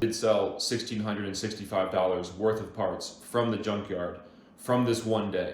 did sell $1,665 worth of parts from the junkyard from this one day.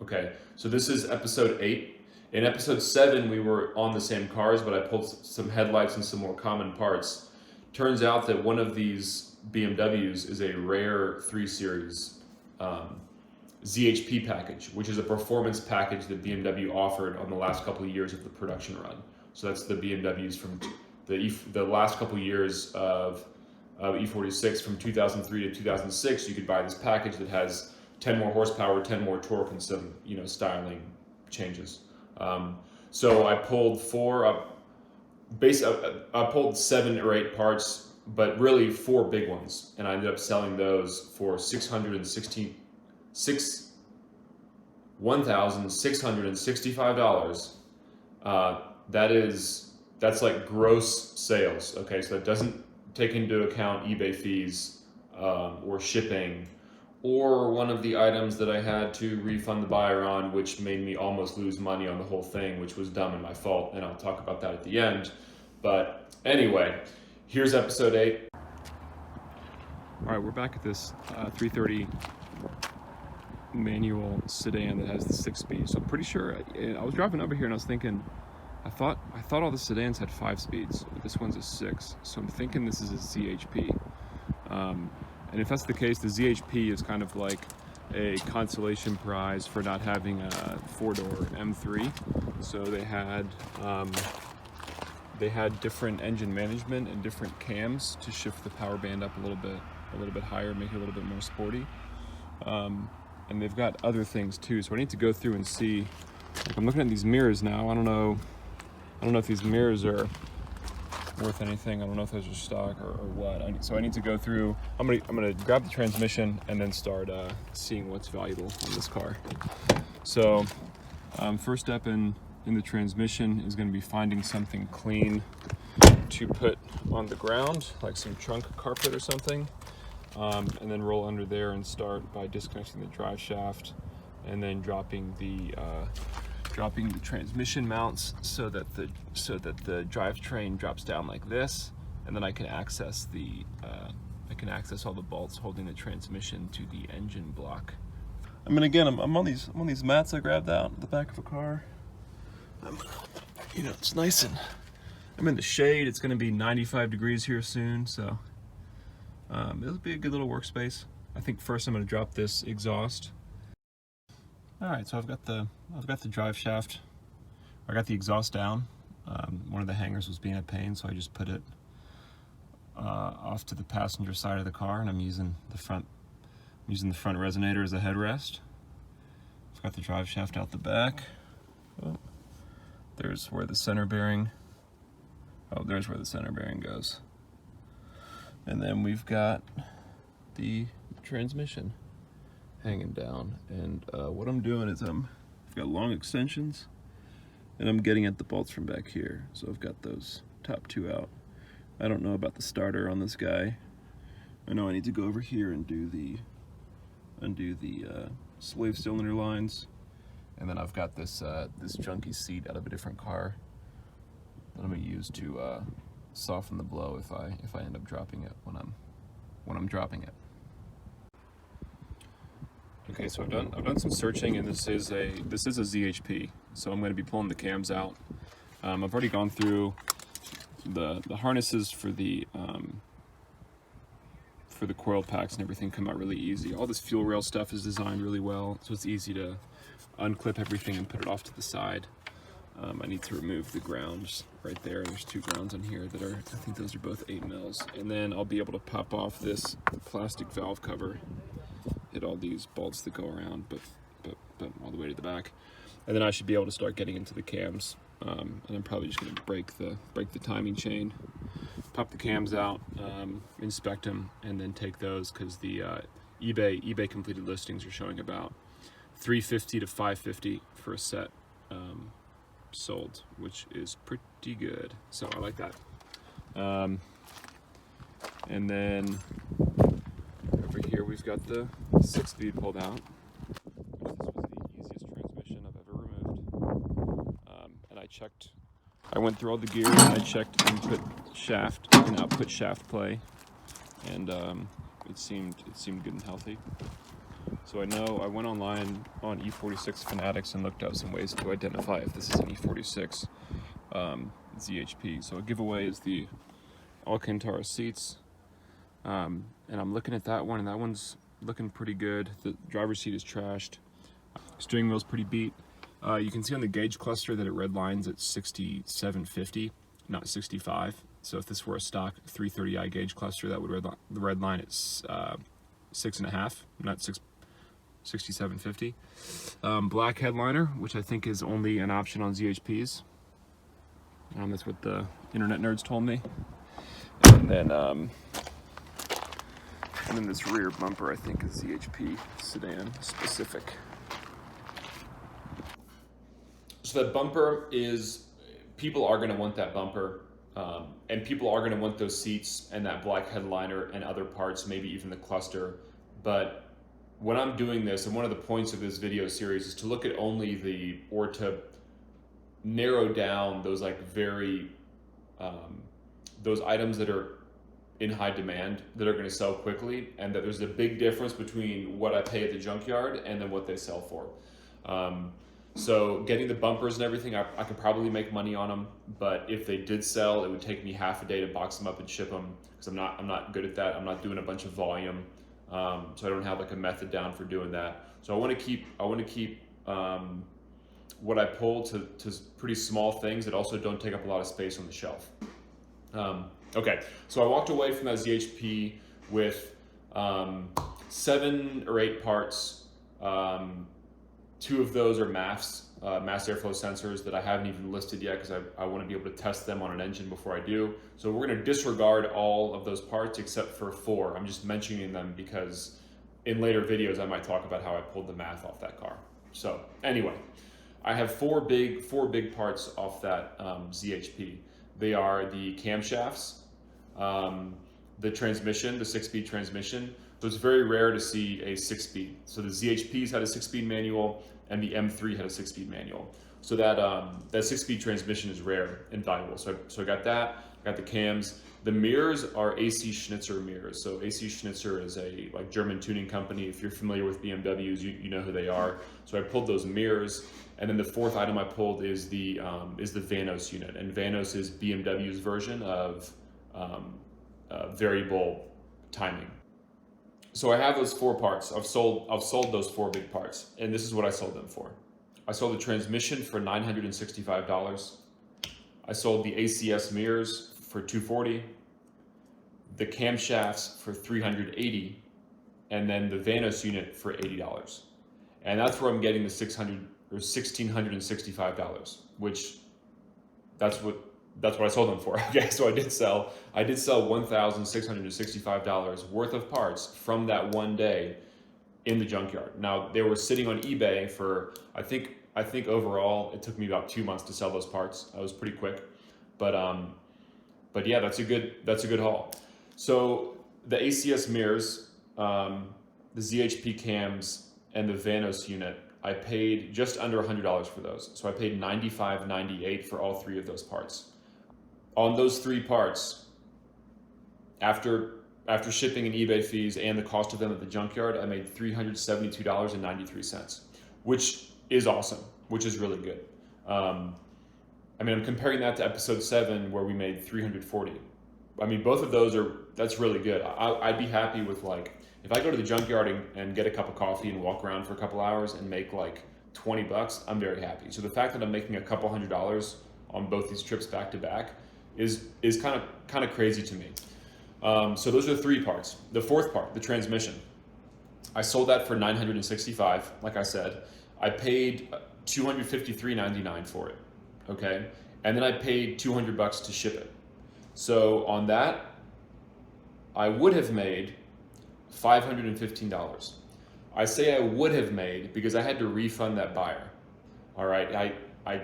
Okay, so this is episode 8. In episode 7, we were on the same cars, but I pulled some headlights and some more common parts. Turns out that one of these BMWs is a rare 3 Series ZHP package, which is a performance package that BMW offered on the last couple of years of the production run. So that's the BMWs from the last couple of years of E46 from 2003 to 2006. You could buy this package that has 10 more horsepower, 10 more torque, and some styling changes. So I pulled I pulled 7 or 8 parts, but really 4 big ones, and I ended up selling those for $1,665. That's like gross sales. Okay, so that doesn't take into account eBay fees or shipping, or one of the items that I had to refund the buyer on, which made me almost lose money on the whole thing, which was dumb and my fault, and I'll talk about that at the end. But anyway, here's episode 8. All right, we're back at this 330 manual sedan that has the 6-speed. So I'm pretty sure, I was driving over here and I was thinking, I thought all the sedans had 5 speeds, but this one's a 6. So I'm thinking this is a ZHP. And if that's the case, the ZHP is kind of like a consolation prize for not having a 4-door M3. So they had different engine management and different cams to shift the power band up a little bit higher, make it a little bit more sporty. And they've got other things too. So I need to go through and see. Like, I'm looking at these mirrors now. I don't know if these mirrors are worth anything. I don't know if those are stock or what. So I need to go through. I'm gonna grab the transmission and then start seeing what's valuable on this car. So first step in the transmission is going to be finding something clean to put on the ground, like some trunk carpet or something, and then roll under there and start by disconnecting the drive shaft and then dropping the transmission mounts so that the drivetrain drops down like this, and then I can access all the bolts holding the transmission to the engine block. I mean, again, I'm on these mats I grabbed out in the back of a car. It's nice, and I'm in the shade. It's going to be 95 degrees here soon, so it'll be a good little workspace. I think first I'm going to drop this exhaust. All right, so I've got the drive shaft. I got the exhaust down. One of the hangers was being a pain, so I just put it off to the passenger side of the car, and I'm using the front resonator as a headrest. I've got the drive shaft out the back. Oh, there's where the center bearing. Oh, there's where the center bearing goes. And then we've got the transmission hanging down, and what I'm doing is I've got long extensions, and I'm getting at the bolts from back here. So I've got those top 2 out. I don't know about the starter on this guy. I know I need to go over here and undo the slave cylinder lines, and then I've got this junky seat out of a different car that I'm gonna use to soften the blow if I end up dropping it when I'm dropping it. Okay, so I've done some searching, and this is a ZHP. So I'm going to be pulling the cams out. I've already gone through the harnesses for the coil packs and everything. Come out really easy. All this fuel rail stuff is designed really well, so it's easy to unclip everything and put it off to the side. I need to remove the grounds right there. There's 2 grounds on here that are, I think those are both 8 mils. And then I'll be able to pop off this plastic valve cover, hit all these bolts that go around, but all the way to the back. And then I should be able to start getting into the cams. And I'm probably just going to break the timing chain, pop the cams out, inspect them, and then take those, because the eBay completed listings are showing about $350 to $550 for a set sold, which is pretty good. So I like that. And then over here we've got the 6-speed pulled out. This was the easiest transmission I've ever removed. And I went through all the gears, and I checked input shaft and output shaft play, and it seemed good and healthy. So I went online on E46 Fanatics and looked up some ways to identify if this is an E46 ZHP. So a giveaway is the Alcantara seats, and I'm looking at that one, and that one's looking pretty good. The driver's seat is trashed. Steering wheel's pretty beat. You can see on the gauge cluster that it redlines at 6750, not 65. So if this were a stock 330i gauge cluster, that would redline at 6.5, not 6750. Black headliner, which I think is only an option on ZHPs. That's what the internet nerds told me. And then this rear bumper, I think, is ZHP sedan specific. So that bumper is, people are going to want that bumper, and people are going to want those seats and that black headliner and other parts, maybe even the cluster. But when I'm doing this, and one of the points of this video series is to look at only or to narrow down those those items that are in high demand, that are going to sell quickly, and that there's a big difference between what I pay at the junkyard and then what they sell for. So getting the bumpers and everything, I could probably make money on them, but if they did sell, it would take me half a day to box them up and ship them, because I'm not good at that. I'm not doing a bunch of volume, so I don't have like a method down for doing that. So I want to keep what I pull to pretty small things that also don't take up a lot of space on the shelf. Okay, so I walked away from that ZHP with 7 or 8 parts. 2 of those are mass airflow sensors that I haven't even listed yet, because I want to be able to test them on an engine before I do. So we're going to disregard all of those parts except for 4. I'm just mentioning them because in later videos I might talk about how I pulled the math off that car. So anyway, I have 4 big parts off that ZHP. They are the camshafts, the transmission, the 6-speed transmission. So it's very rare to see a 6-speed. So the ZHPs had a 6-speed manual, and the M3 had a 6-speed manual. So that 6-speed transmission is rare and valuable. So I got that, got the cams. The mirrors are AC Schnitzer mirrors. So AC Schnitzer is a German tuning company. If you're familiar with BMWs, you know who they are. So I pulled those mirrors. And then the 4th item I pulled is the Vanos unit. And Vanos is BMW's version of variable timing. So I have those 4 parts. I've sold those 4 big parts, and this is what I sold them for. I sold the transmission for $965. I sold the ACS mirrors for $240, the camshafts for $380, and then the Vanos unit for $80. And that's where I'm getting the $1,665, which that's what I sold them for. Okay, so I did sell $1,665 worth of parts from that one day in the junkyard. Now they were sitting on eBay for I think overall it took me about 2 months to sell those parts. I was pretty quick, but yeah, that's a good haul. So the ACS mirrors, the ZHP cams, and the Vanos unit, I paid just under $100 for those. So I paid $95.98 for all 3 of those parts. On those 3 parts, after shipping and eBay fees and the cost of them at the junkyard, I made $372.93, which is awesome, which is really good. I'm comparing that to episode 7 where we made $340. Both of those that's really good. I'd be happy with if I go to the junkyard and get a cup of coffee and walk around for a couple hours and make $20, I'm very happy. So the fact that I'm making a couple $100 on both these trips back to back is kind of crazy to me. So those are the 3 parts. The 4th part, the transmission, I sold that for $965. Like I said, I paid $253.99 for it. Okay, and then I paid $200 to ship it. So on that, I would have made $515. I say I would have made because I had to refund that buyer. All right, I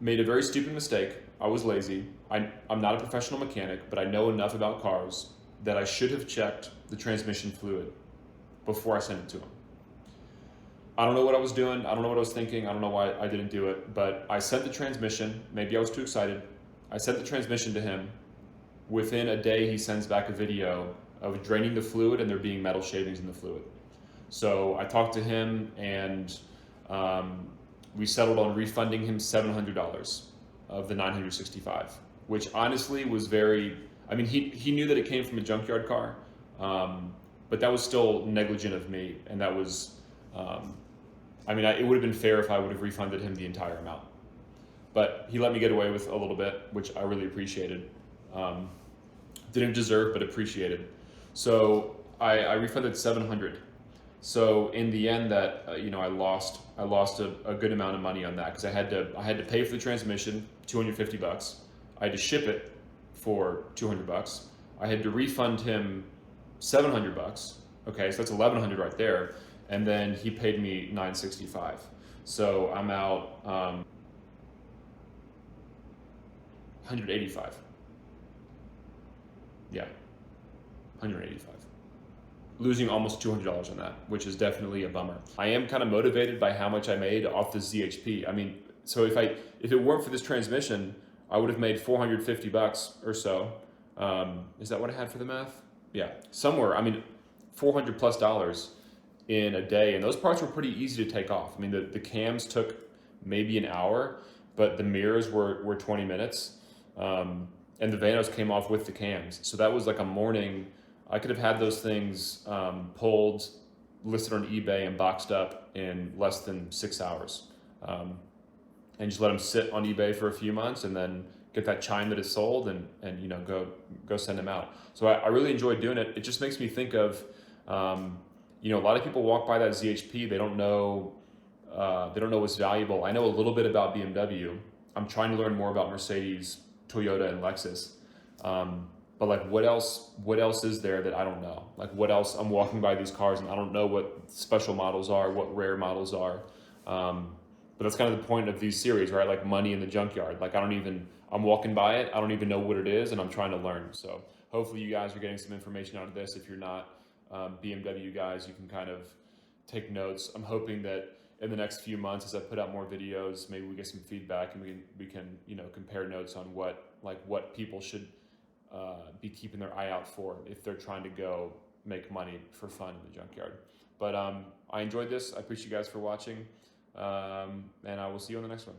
made a very stupid mistake. I was lazy. I'm not a professional mechanic, but I know enough about cars that I should have checked the transmission fluid before I sent it to him. I don't know what I was doing. I don't know what I was thinking. I don't know why I didn't do it, but I sent the transmission. Maybe I was too excited. I sent the transmission to him. within a day he sends back a video of draining the fluid and there being metal shavings in the fluid. So I talked to him, and we settled on refunding him $700 of the $965, which honestly was very, I mean, he knew that it came from a junkyard car, but that was still negligent of me, and that was, I mean, it would have been fair if I would have refunded him the entire amount. But he let me get away with a little bit, which I really appreciated. Didn't deserve, but appreciated. So I refunded $700. So in the end, that I lost a good amount of money on that, because I had to pay for the transmission, $250. I had to ship it for $200. I had to refund him $700. Okay, so that's $1,100 right there, and then he paid me $965. So I'm out $185. Yeah, $185. Losing almost $200 on that, which is definitely a bummer. I am kind of motivated by how much I made off the ZHP. I mean, so if it weren't for this transmission, I would have made $450 or so. Is that what I had for the math? Yeah, somewhere. I mean, $400+ in a day, and those parts were pretty easy to take off. I mean, the cams took maybe an hour, but the mirrors were 20 minutes, and the vanos came off with the cams. So that was like a morning. I could have had those things pulled, listed on eBay, and boxed up in less than 6 hours, and just let them sit on eBay for a few months, and then get that chime that is sold, and go send them out. So I really enjoyed doing it. It just makes me think of, a lot of people walk by that ZHP, they don't know what's valuable. I know a little bit about BMW. I'm trying to learn more about Mercedes, Toyota, and Lexus. But like, what else is there that I don't know? Like, what else? I'm walking by these cars and I don't know what special models are, what rare models are. But that's kind of the point of these series, right? Like money in the junkyard. Like, I'm walking by it, I don't even know what it is, and I'm trying to learn. So hopefully you guys are getting some information out of this. If you're not BMW guys, you can kind of take notes. I'm hoping that in the next few months, as I put out more videos, maybe we get some feedback, and we can compare notes on what people should be keeping their eye out for if they're trying to go make money for fun in the junkyard. But I enjoyed this. I appreciate you guys for watching, and I will see you on the next one.